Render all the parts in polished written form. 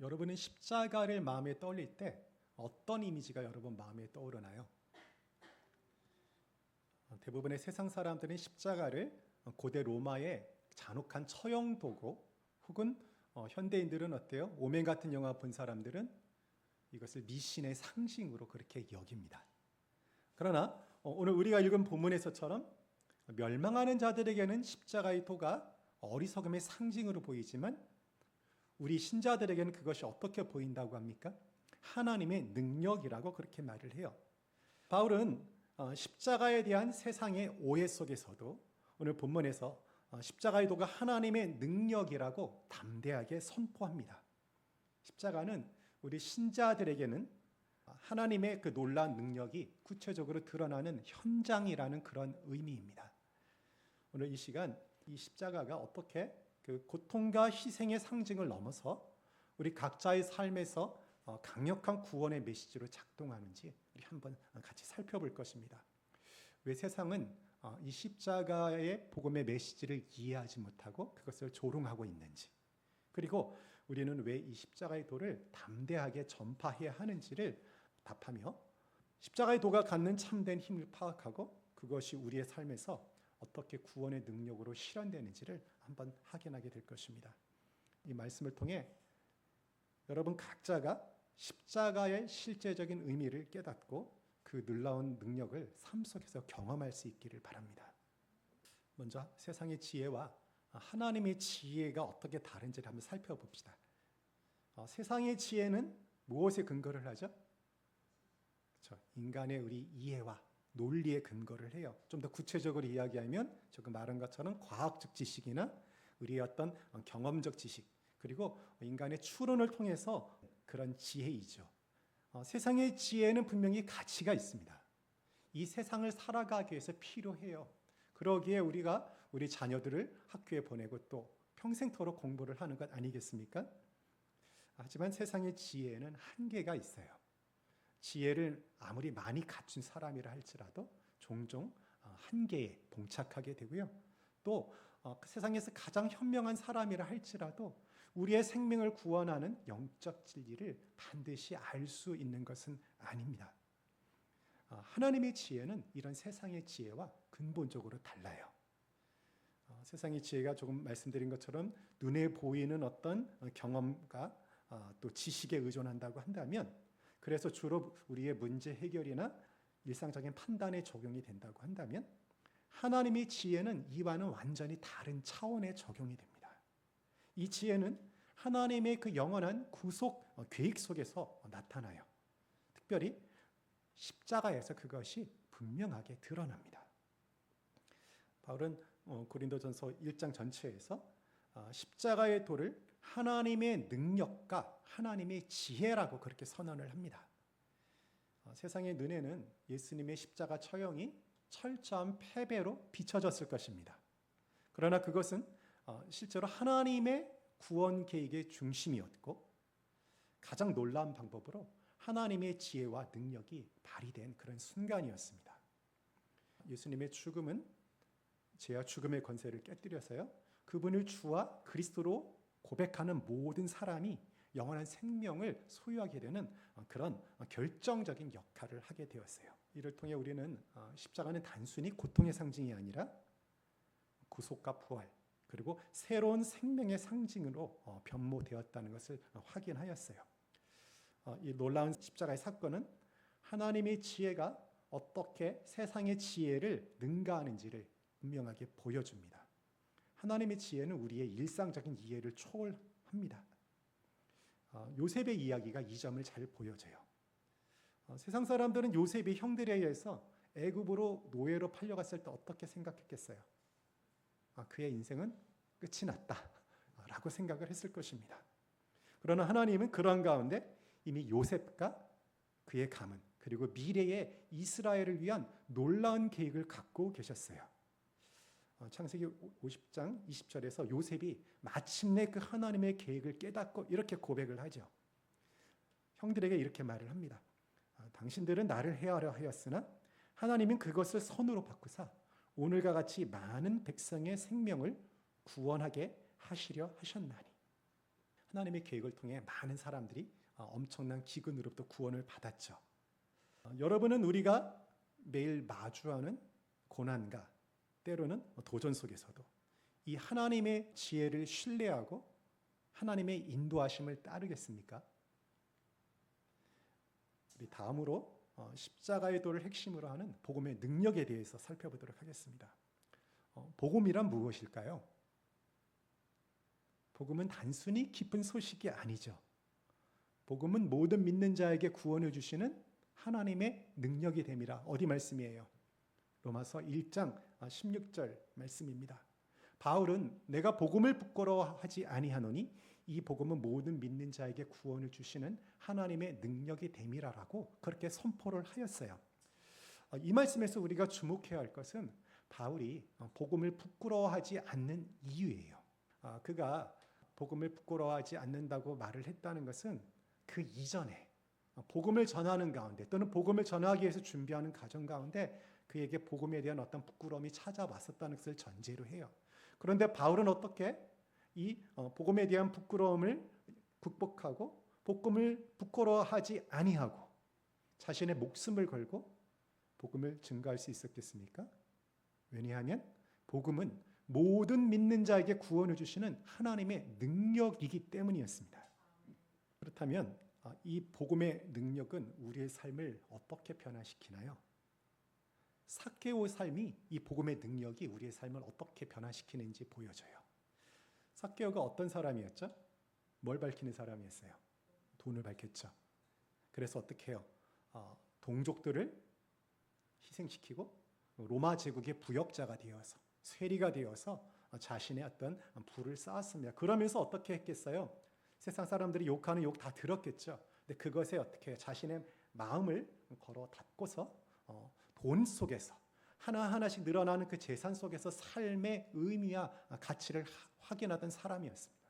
여러분은 십자가를 마음에 떠올릴 때 어떤 이미지가 여러분 마음에 떠오르나요? 대부분의 세상 사람들은 십자가를 고대 로마의 잔혹한 처형 도구, 혹은 현대인들은 어때요? 오멘 같은 영화 본 사람들은 이것을 미신의 상징으로 그렇게 여깁니다. 그러나 오늘 우리가 읽은 본문에서처럼 멸망하는 자들에게는 십자가의 도가 어리석음의 상징으로 보이지만 우리 신자들에게는 그것이 어떻게 보인다고 합니까? 하나님의 능력이라고 그렇게 말을 해요. 바울은 십자가에 대한 세상의 오해 속에서도 오늘 본문에서 십자가의 도가 하나님의 능력이라고 담대하게 선포합니다. 십자가는 우리 신자들에게는 하나님의 그 놀라운 능력이 구체적으로 드러나는 현장이라는 그런 의미입니다. 오늘 이 시간 이 십자가가 어떻게 그 고통과 희생의 상징을 넘어서 우리 각자의 삶에서 강력한 구원의 메시지로 작동하는지 우리 한번 같이 살펴볼 것입니다. 왜 세상은 이 십자가의 복음의 메시지를 이해하지 못하고 그것을 조롱하고 있는지, 그리고 우리는 왜 이 십자가의 도를 담대하게 전파해야 하는지를 답하며 십자가의 도가 갖는 참된 힘을 파악하고 그것이 우리의 삶에서 어떻게 구원의 능력으로 실현되는지를 한번 확인하게 될 것입니다. 이 말씀을 통해 여러분 각자가 십자가의 실제적인 의미를 깨닫고 그 놀라운 능력을 삶 속에서 경험할 수 있기를 바랍니다. 먼저 세상의 지혜와 하나님의 지혜가 어떻게 다른지를 한번 살펴봅시다. 세상의 지혜는 무엇에 근거를 하죠? 그렇죠. 인간의 우리 이해와 논리에 근거를 해요. 좀 더 구체적으로 이야기하면 조금 말한 것처럼 과학적 지식이나 우리의 어떤 경험적 지식, 그리고 인간의 추론을 통해서 그런 지혜이죠. 세상의 지혜는 분명히 가치가 있습니다. 이 세상을 살아가기 위해서 필요해요. 그러기에 우리가 우리 자녀들을 학교에 보내고 또 평생토록 공부를 하는 것 아니겠습니까? 하지만 세상의 지혜에는 한계가 있어요. 지혜를 아무리 많이 갖춘 사람이라 할지라도 종종 한계에 봉착하게 되고요. 또 세상에서 가장 현명한 사람이라 할지라도 우리의 생명을 구원하는 영적 진리를 반드시 알 수 있는 것은 아닙니다. 하나님의 지혜는 이런 세상의 지혜와 근본적으로 달라요. 세상의 지혜가 조금 말씀드린 것처럼 눈에 보이는 어떤 경험과 또 지식에 의존한다고 한다면, 그래서 주로 우리의 문제 해결이나 일상적인 판단에 적용이 된다고 한다면, 하나님의 지혜는 이와는 완전히 다른 차원의 적용이 됩니다. 이 지혜는 하나님의 그 영원한 구속 계획 속에서 나타나요. 특별히 십자가에서 그것이 분명하게 드러납니다. 바울은 고린도전서 1장 전체에서 십자가의 도를 하나님의 능력과 하나님의 지혜라고 그렇게 선언을 합니다. 세상의 눈에는 예수님의 십자가 처형이 철저한 패배로 비춰졌을 것입니다. 그러나 그것은 실제로 하나님의 구원 계획의 중심이었고 가장 놀라운 방법으로 하나님의 지혜와 능력이 발휘된 그런 순간이었습니다. 예수님의 죽음은 죄와 죽음의 권세를 깨뜨려서요, 그분을 주와 그리스도로 고백하는 모든 사람이 영원한 생명을 소유하게 되는 그런 결정적인 역할을 하게 되었어요. 이를 통해 우리는 십자가는 단순히 고통의 상징이 아니라 구속과 부활, 그리고 새로운 생명의 상징으로 변모되었다는 것을 확인하였어요. 이 놀라운 십자가의 사건은 하나님의 지혜가 어떻게 세상의 지혜를 능가하는지를 분명하게 보여줍니다. 하나님의 지혜는 우리의 일상적인 이해를 초월합니다. 요셉의 이야기가 이 점을 잘 보여줘요. 세상 사람들은 요셉이 형들에 의해서 애굽으로 노예로 팔려갔을 때 어떻게 생각했겠어요? 그의 인생은 끝이 났다라고 생각을 했을 것입니다. 그러나 하나님은 그러한 가운데 이미 요셉과 그의 가문, 그리고 미래의 이스라엘을 위한 놀라운 계획을 갖고 계셨어요. 창세기 50장 20절에서 요셉이 마침내 그 하나님의 계획을 깨닫고 이렇게 고백을 하죠. 형들에게 이렇게 말을 합니다. 당신들은 나를 해하려 하였으나 하나님은 그것을 선으로 바꾸사 오늘과 같이 많은 백성의 생명을 구원하게 하시려 하셨나니. 하나님의 계획을 통해 많은 사람들이 엄청난 기근으로부터 구원을 받았죠. 여러분은 우리가 매일 마주하는 고난과 때로는 도전 속에서도 이 하나님의 지혜를 신뢰하고 하나님의 인도하심을 따르겠습니까? 우리 다음으로 십자가의 도를 핵심으로 하는 복음의 능력에 대해서 살펴보도록 하겠습니다. 복음이란 무엇일까요? 복음은 단순히 기쁜 소식이 아니죠. 복음은 모든 믿는 자에게 구원을 주시는 하나님의 능력이 됨이라. 어디 말씀이에요? 로마서 1장 16절 말씀입니다. 바울은 내가 복음을 부끄러워하지 아니하노니 이 복음은 모든 믿는 자에게 구원을 주시는 하나님의 능력이 됨이라라고 그렇게 선포를 하였어요. 이 말씀에서 우리가 주목해야 할 것은 바울이 복음을 부끄러워하지 않는 이유예요. 그가 복음을 부끄러워하지 않는다고 말을 했다는 것은 그 이전에 복음을 전하는 가운데 또는 복음을 전하기 위해서 준비하는 과정 가운데 그에게 복음에 대한 어떤 부끄러움이 찾아왔었다는 것을 전제로 해요. 그런데 바울은 어떻게 이 복음에 대한 부끄러움을 극복하고 복음을 부끄러워하지 아니하고 자신의 목숨을 걸고 복음을 증거할 수 있었겠습니까? 왜냐하면 복음은 모든 믿는 자에게 구원을 주시는 하나님의 능력이기 때문이었습니다. 그렇다면 이 복음의 능력은 우리의 삶을 어떻게 변화시키나요? 삭개오 삶이 이 복음의 능력이 우리의 삶을 어떻게 변화시키는지 보여줘요. 삭개오가 어떤 사람이었죠? 뭘 밝히는 사람이었어요? 돈을 밝혔죠. 그래서 어떻게 해요? 동족들을 희생시키고 로마 제국의 부역자가 되어서 쇠리가 되어서 자신의 어떤 부를 쌓았습니다. 그러면서 어떻게 했겠어요? 세상 사람들이 욕하는 욕 다 들었겠죠. 근데 그것에 어떻게 자신의 마음을 걸어 닫고서 돈 속에서 하나하나씩 늘어나는 그 재산 속에서 삶의 의미와 가치를 확인하던 사람이었습니다.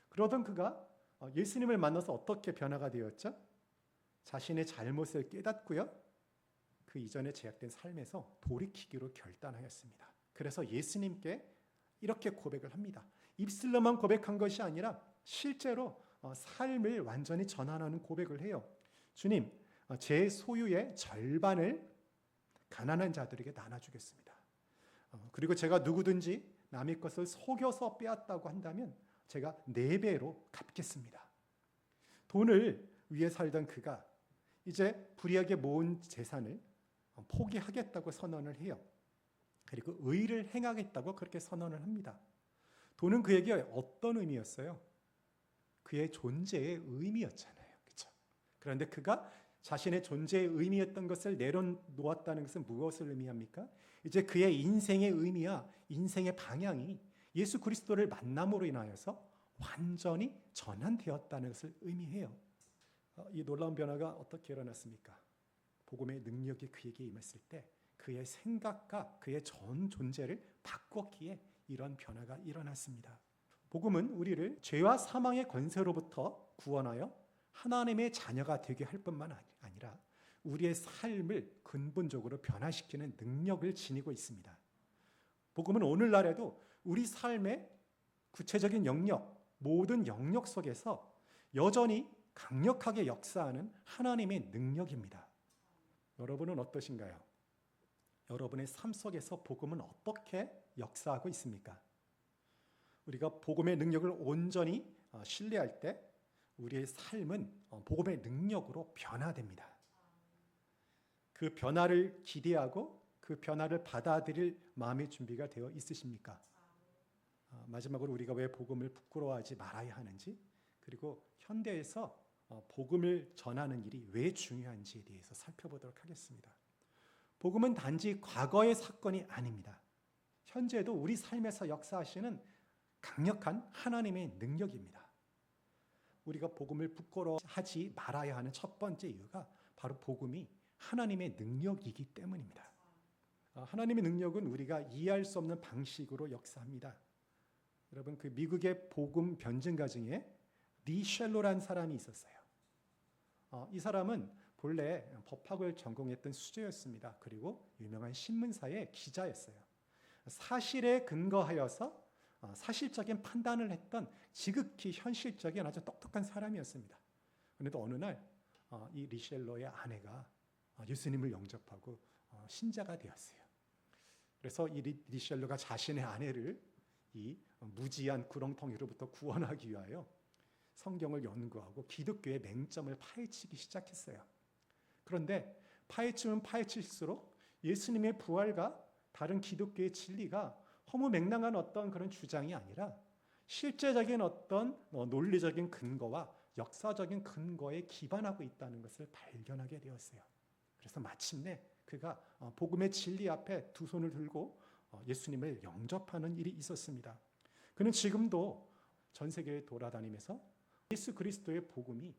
그러던 그가 예수님을 만나서 어떻게 변화가 되었죠? 자신의 잘못을 깨닫고요. 그 이전에 제약된 삶에서 돌이키기로 결단하였습니다. 그래서 예수님께 이렇게 고백을 합니다. 입술로만 고백한 것이 아니라 실제로 삶을 완전히 전환하는 고백을 해요. 주님, 제 소유의 절반을 가난한 자들에게 나눠주겠습니다. 그리고 제가 누구든지 남의 것을 속여서 빼앗다고 한다면 제가 4배로 갚겠습니다. 돈을 위해 살던 그가 이제 불의하게 모은 재산을 포기하겠다고 선언을 해요. 그리고 의를 행하겠다고 그렇게 선언을 합니다. 돈은 그에게 어떤 의미였어요? 그의 존재의 의미였잖아요. 그렇죠? 그런데 그가 자신의 존재의 의미였던 것을 내려놓았다는 것은 무엇을 의미합니까? 이제 그의 인생의 의미와 인생의 방향이 예수 그리스도를 만남으로 인하여서 완전히 전환되었다는 것을 의미해요. 이 놀라운 변화가 어떻게 일어났습니까? 복음의 능력이 그에게 임했을 때 그의 생각과 그의 전 존재를 바꿨기에 이런 변화가 일어났습니다. 복음은 우리를 죄와 사망의 권세로부터 구원하여 하나님의 자녀가 되게 할 뿐만 아니라 우리의 삶을 근본적으로 변화시키는 능력을 지니고 있습니다. 복음은 오늘날에도 우리 삶의 구체적인 영역, 모든 영역 속에서 여전히 강력하게 역사하는 하나님의 능력입니다. 여러분은 어떠신가요? 여러분의 삶 속에서 복음은 어떻게 역사하고 있습니까? 우리가 복음의 능력을 온전히 신뢰할 때 우리의 삶은 복음의 능력으로 변화됩니다. 그 변화를 기대하고 그 변화를 받아들일 마음의 준비가 되어 있으십니까? 마지막으로 우리가 왜 복음을 부끄러워하지 말아야 하는지, 그리고 현대에서 복음을 전하는 일이 왜 중요한지에 대해서 살펴보도록 하겠습니다. 복음은 단지 과거의 사건이 아닙니다. 현재도 우리 삶에서 역사하시는 강력한 하나님의 능력입니다. 우리가 복음을 부끄러워하지 말아야 하는 첫 번째 이유가 바로 복음이 하나님의 능력이기 때문입니다. 하나님의 능력은 우리가 이해할 수 없는 방식으로 역사합니다. 여러분, 그 미국의 복음 변증가 중에 리 쉘로라는 사람이 있었어요. 이 사람은 본래 법학을 전공했던 수재였습니다. 그리고 유명한 신문사의 기자였어요. 사실에 근거하여서 사실적인 판단을 했던 지극히 현실적인 아주 똑똑한 사람이었습니다. 그런데 어느 날 이 리셸러의 아내가 예수님을 영접하고 신자가 되었어요. 그래서 이 리셸러가 자신의 아내를 이 무지한 구렁텅이로부터 구원하기 위하여 성경을 연구하고 기독교의 맹점을 파헤치기 시작했어요. 그런데 파헤치면 파헤칠수록 예수님의 부활과 다른 기독교의 진리가 허무맹랑한 어떤 그런 주장이 아니라 실제적인 어떤 논리적인 근거와 역사적인 근거에 기반하고 있다는 것을 발견하게 되었어요. 그래서 마침내 그가 복음의 진리 앞에 두 손을 들고 예수님을 영접하는 일이 있었습니다. 그는 지금도 전 세계에 돌아다니면서 예수 그리스도의 복음이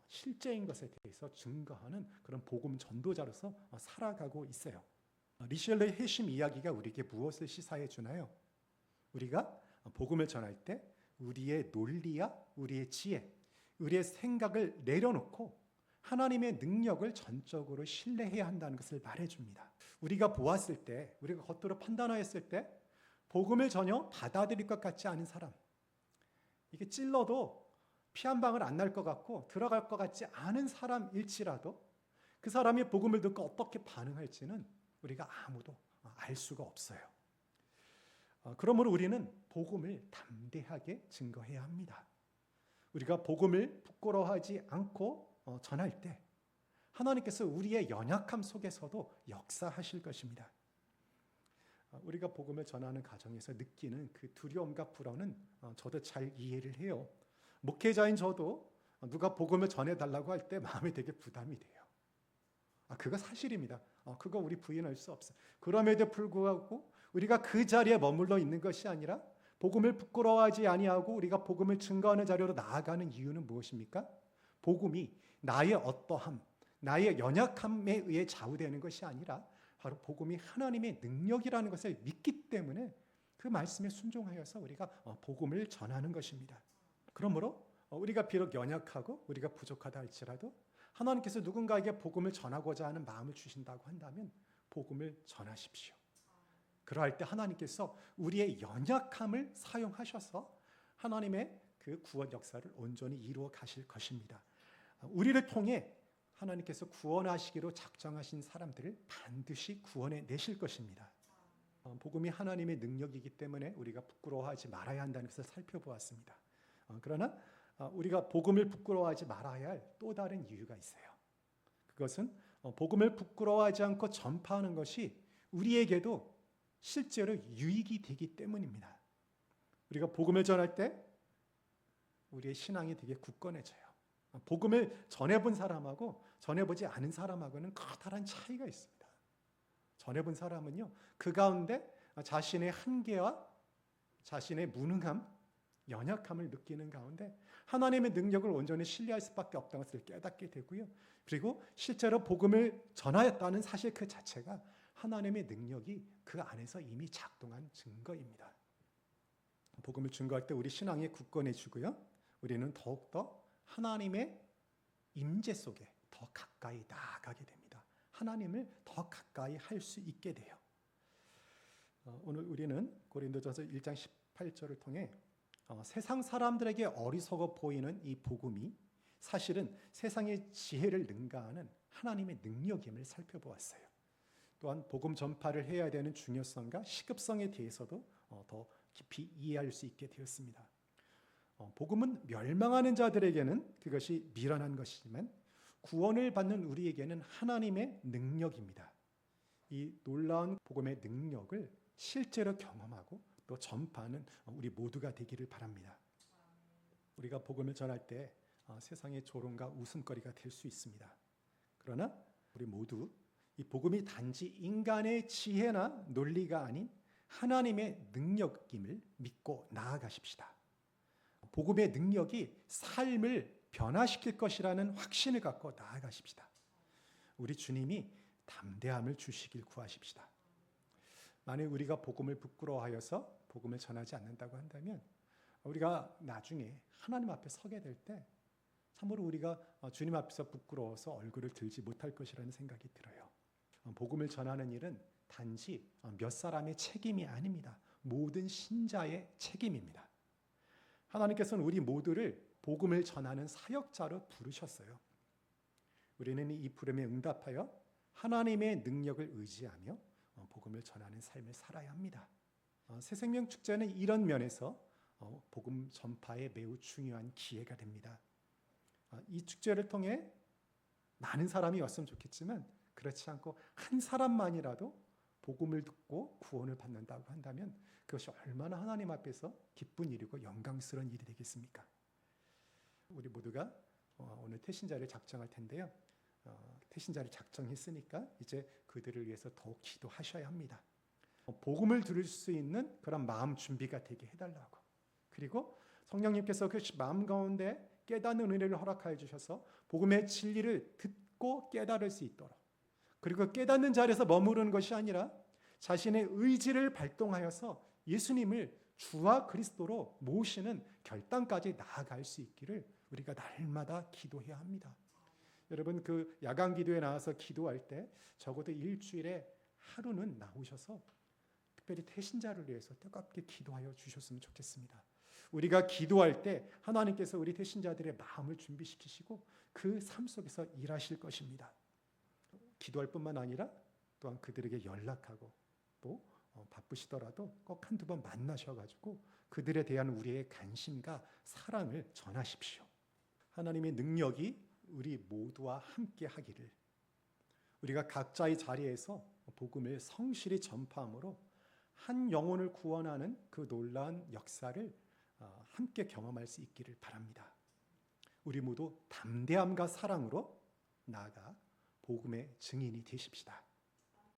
실제인 것에 대해서 증거하는 그런 복음 전도자로서 살아가고 있어요. 리셸러의 회심 이야기가 우리에게 무엇을 시사해 주나요? 우리가 복음을 전할 때 우리의 논리야 우리의 지혜, 우리의 생각을 내려놓고 하나님의 능력을 전적으로 신뢰해야 한다는 것을 말해줍니다. 우리가 보았을 때, 우리가 겉으로 판단하였을 때 복음을 전혀 받아들일 것 같지 않은 사람, 이게 찔러도 피 한 방울 안 날 것 같고 들어갈 것 같지 않은 사람일지라도 그 사람이 복음을 듣고 어떻게 반응할지는 우리가 아무도 알 수가 없어요. 그러므로 우리는 복음을 담대하게 증거해야 합니다. 우리가 복음을 부끄러워하지 않고 전할 때 하나님께서 우리의 연약함 속에서도 역사하실 것입니다. 우리가 복음을 전하는 과정에서 느끼는 그 두려움과 불안은 저도 잘 이해를 해요. 목회자인 저도 누가 복음을 전해달라고 할 때 마음이 되게 부담이 돼요. 그거 사실입니다. 그거 우리 부인할 수 없어요. 그럼에도 불구하고 우리가 그 자리에 머물러 있는 것이 아니라 복음을 부끄러워하지 아니하고 우리가 복음을 증거하는 자리로 나아가는 이유는 무엇입니까? 복음이 나의 어떠함, 나의 연약함에 의해 좌우되는 것이 아니라 바로 복음이 하나님의 능력이라는 것을 믿기 때문에 그 말씀에 순종하여서 우리가 복음을 전하는 것입니다. 그러므로 우리가 비록 연약하고 우리가 부족하다 할지라도 하나님께서 누군가에게 복음을 전하고자 하는 마음을 주신다고 한다면 복음을 전하십시오. 그러할 때 하나님께서 우리의 연약함을 사용하셔서 하나님의 그 구원 역사를 온전히 이루어 가실 것입니다. 우리를 통해 하나님께서 구원하시기로 작정하신 사람들을 반드시 구원해 내실 것입니다. 복음이 하나님의 능력이기 때문에 우리가 부끄러워하지 말아야 한다는 것을 살펴보았습니다. 그러나 우리가 복음을 부끄러워하지 말아야 할 또 다른 이유가 있어요. 그것은 복음을 부끄러워하지 않고 전파하는 것이 우리에게도 실제로 유익이 되기 때문입니다. 우리가 복음을 전할 때 우리의 신앙이 되게 굳건해져요. 복음을 전해본 사람하고 전해보지 않은 사람하고는 커다란 차이가 있습니다. 전해본 사람은요, 그 가운데 자신의 한계와 자신의 무능함, 연약함을 느끼는 가운데 하나님의 능력을 온전히 신뢰할 수밖에 없다는 것을 깨닫게 되고요. 그리고 실제로 복음을 전하였다는 사실 그 자체가 하나님의 능력이 그 안에서 이미 작동한 증거입니다. 복음을 증거할 때 우리 신앙이 굳건해지고요. 우리는 더욱더 하나님의 임재 속에 더 가까이 나아가게 됩니다. 하나님을 더 가까이 할 수 있게 돼요. 오늘 우리는 고린도전서 1장 18절을 통해 세상 사람들에게 어리석어 보이는 이 복음이 사실은 세상의 지혜를 능가하는 하나님의 능력임을 살펴보았어요. 또한 복음 전파를 해야 되는 중요성과 시급성에 대해서도 더 깊이 이해할 수 있게 되었습니다. 복음은 멸망하는 자들에게는 그것이 미련한 것이지만 구원을 받는 우리에게는 하나님의 능력입니다. 이 놀라운 복음의 능력을 실제로 경험하고 또 전파하는 우리 모두가 되기를 바랍니다. 우리가 복음을 전할 때 세상의 조롱과 웃음거리가 될 수 있습니다. 그러나 우리 모두 이 복음이 단지 인간의 지혜나 논리가 아닌 하나님의 능력임을 믿고 나아가십시다. 복음의 능력이 삶을 변화시킬 것이라는 확신을 갖고 나아가십시다. 우리 주님이 담대함을 주시길 구하십시다. 만약 우리가 복음을 부끄러워하여서 복음을 전하지 않는다고 한다면 우리가 나중에 하나님 앞에 서게 될 때 참으로 우리가 주님 앞에서 부끄러워서 얼굴을 들지 못할 것이라는 생각이 들어요. 복음을 전하는 일은 단지 몇 사람의 책임이 아닙니다. 모든 신자의 책임입니다. 하나님께서는 우리 모두를 복음을 전하는 사역자로 부르셨어요. 우리는 이 부름에 응답하여 하나님의 능력을 의지하며 복음을 전하는 삶을 살아야 합니다. 새생명 축제는 이런 면에서 복음 전파에 매우 중요한 기회가 됩니다. 이 축제를 통해 많은 사람이 왔으면 좋겠지만 그렇지 않고 한 사람만이라도 복음을 듣고 구원을 받는다고 한다면 그것이 얼마나 하나님 앞에서 기쁜 일이고 영광스러운 일이 되겠습니까? 우리 모두가 오늘 태신자를 작정할 텐데요. 태신자를 작정했으니까 이제 그들을 위해서 더욱 기도하셔야 합니다. 복음을 들을 수 있는 그런 마음 준비가 되게 해달라고. 그리고 성령님께서 그 마음 가운데 깨닫는 은혜를 허락하여 주셔서 복음의 진리를 듣고 깨달을 수 있도록, 그리고 깨닫는 자리에서 머무르는 것이 아니라 자신의 의지를 발동하여서 예수님을 주와 그리스도로 모시는 결단까지 나아갈 수 있기를 우리가 날마다 기도해야 합니다. 여러분, 그 야간 기도에 나와서 기도할 때 적어도 일주일에 하루는 나오셔서 특별히 태신자를 위해서 뜨겁게 기도하여 주셨으면 좋겠습니다. 우리가 기도할 때 하나님께서 우리 태신자들의 마음을 준비시키시고 그 삶 속에서 일하실 것입니다. 기도할 뿐만 아니라 또한 그들에게 연락하고 또 바쁘시더라도 꼭 한두 번 만나셔가지고 그들에 대한 우리의 관심과 사랑을 전하십시오. 하나님의 능력이 우리 모두와 함께 하기를, 우리가 각자의 자리에서 복음을 성실히 전파함으로 한 영혼을 구원하는 그 놀라운 역사를 함께 경험할 수 있기를 바랍니다. 우리 모두 담대함과 사랑으로 나아가 복음의 증인이 되십시다.